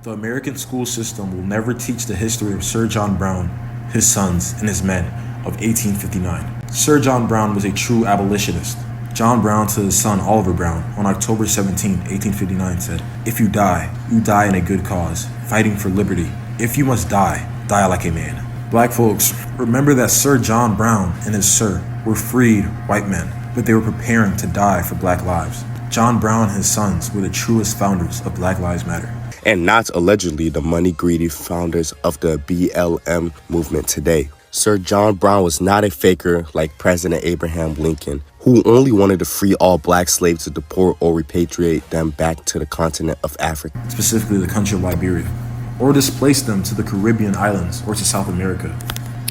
The American school system will never teach the history of Sir John Brown, his sons, and his men of 1859. Sir John Brown was a true abolitionist. John Brown to his son Oliver Brown on October 17, 1859 said, "If you die in a good cause, fighting for liberty. If you must die, die like a man." Black folks, remember that Sir John Brown and his sir were freed white men, but they were preparing to die for black lives. John Brown and his sons were the truest founders of Black Lives Matter. And not allegedly the money-greedy founders of the BLM movement today. Sir John Brown was not a faker like President Abraham Lincoln, who only wanted to free all black slaves to deport or repatriate them back to the continent of Africa, specifically the country of Liberia, or displace them to the Caribbean islands or to South America.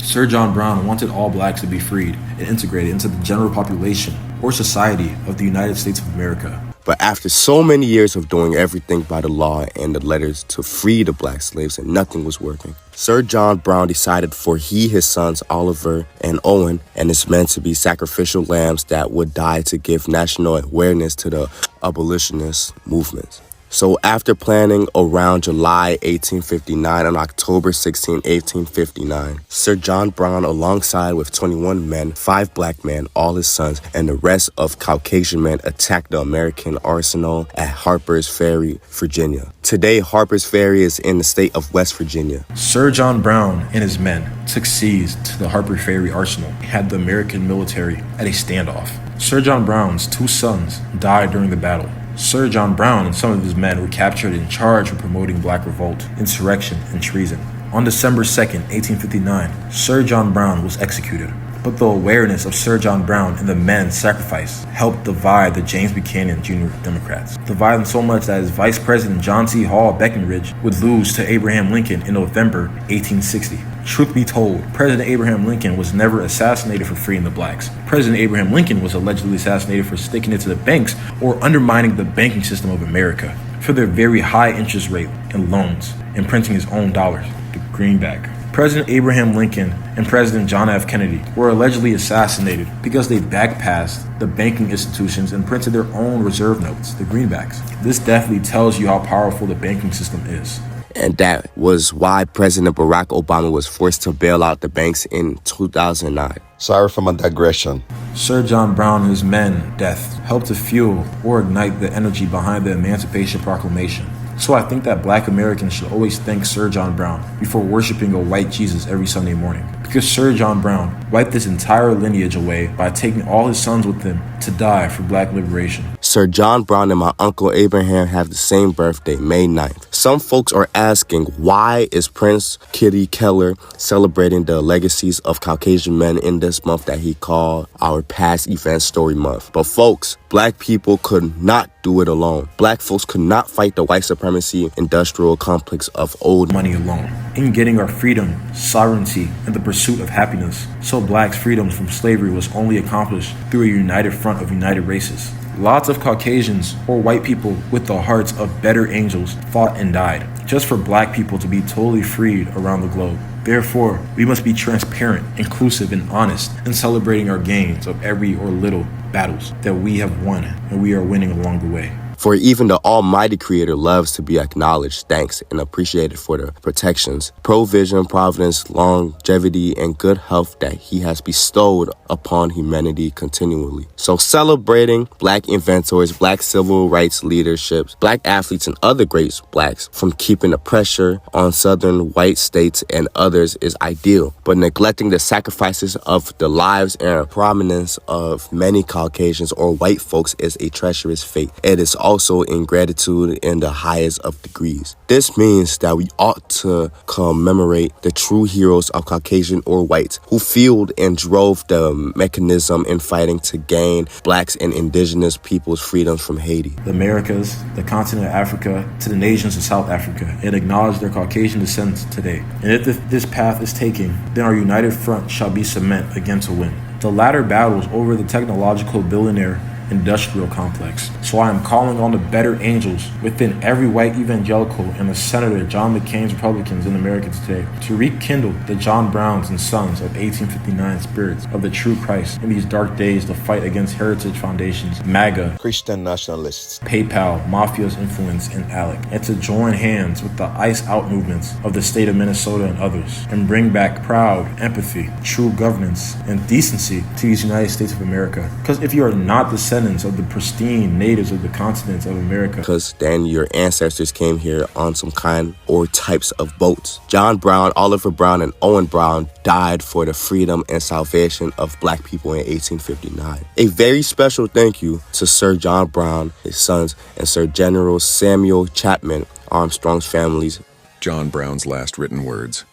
Sir John Brown wanted all blacks to be freed and integrated into the general population or society of the United States of America. But after so many years of doing everything by the law and the letters to free the black slaves and nothing was working, Sir John Brown decided for his sons Oliver and Owen and his men to be sacrificial lambs that would die to give national awareness to the abolitionist movement. So after planning around July 1859 and October 16, 1859, Sir John Brown, alongside with 21 men, 5 black men, all his sons, and the rest of Caucasian men attacked the American arsenal at Harper's Ferry, Virginia. Today, Harper's Ferry is in the state of West Virginia. Sir John Brown and his men took siege to the Harper Ferry arsenal and had the American military at a standoff. Sir John Brown's 2 sons died during the battle. Sir John Brown and some of his men were captured and charged with promoting black revolt, insurrection, and treason. On December 2nd, 1859, Sir John Brown was executed. But the awareness of Sir John Brown and the men's sacrifice helped divide the James Buchanan Jr. Democrats. Divide them so much that his Vice President John C. Hall Breckinridge would lose to Abraham Lincoln in November 1860. Truth be told, President Abraham Lincoln was never assassinated for freeing the blacks. President Abraham Lincoln was allegedly assassinated for sticking it to the banks or undermining the banking system of America for their very high interest rate and loans and printing his own dollars, the greenback. President Abraham Lincoln and President John F. Kennedy were allegedly assassinated because they bypassed the banking institutions and printed their own reserve notes, the greenbacks. This definitely tells you how powerful the banking system is. And that was why President Barack Obama was forced to bail out the banks in 2009. Sorry for my digression. Sir John Brown and his men' death helped to fuel or ignite the energy behind the Emancipation Proclamation. So I think that black Americans should always thank Sir John Brown before worshiping a white Jesus every Sunday morning. Because Sir John Brown wiped this entire lineage away by taking all his sons with him to die for black liberation. Sir John Brown and my Uncle Abraham have the same birthday, May 9th. Some folks are asking, why is Prince Kitty Keller celebrating the legacies of Caucasian men in this month that he called our Past Event Story Month? But folks, black people could not do it alone. Black folks could not fight the white supremacy industrial complex of old money alone. In getting our freedom, sovereignty, and the pursuit of happiness, so blacks' freedom from slavery was only accomplished through a united front of united races. Lots of Caucasians or white people with the hearts of better angels fought and died just for black people to be totally freed around the globe. Therefore, we must be transparent, inclusive, and honest in celebrating our gains of every or little battles that we have won and we are winning along the way. For even the Almighty Creator loves to be acknowledged, thanks, and appreciated for the protections, provision, providence, longevity, and good health that He has bestowed upon humanity continually. So celebrating black inventors, black civil rights leaderships, black athletes, and other great blacks from keeping the pressure on southern white states and others is ideal. But neglecting the sacrifices of the lives and prominence of many Caucasians or white folks is a treacherous fate. It is also ingratitude in the highest of degrees. This means that we ought to commemorate the true heroes of Caucasian or whites who fueled and drove the mechanism in fighting to gain blacks and indigenous peoples' freedoms from Haiti, the Americas, the continent of Africa, to the nations of South Africa, and acknowledge their Caucasian descendants today. And if this path is taken, then our united front shall be cement again to win. The latter battles over the technological billionaire industrial complex. So I am calling on the better angels within every white evangelical and the Senator John McCain's Republicans in America today to rekindle the John Browns and Sons of 1859 spirits of the true Christ in these dark days to fight against heritage foundations, MAGA, Christian nationalists, PayPal, Mafia's influence, and ALEC, and to join hands with the ICE out movements of the state of Minnesota and others, and bring back proud empathy, true governance, and decency to these United States of America. Because if you are not descendants of the pristine natives of the continents of America, because then your ancestors came here on some kind or types of boats. John Brown, Oliver Brown, and Owen Brown died for the freedom and salvation of black people in 1859. A very special thank you to Sir John Brown, his sons, and Sir General Samuel Chapman Armstrong's families. John Brown's last written words.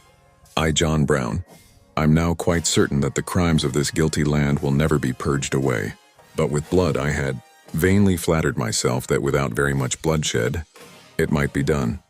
I, John Brown, I'm now quite certain that the crimes of this guilty land will never be purged away. But with blood I had vainly flattered myself that without very much bloodshed, it might be done.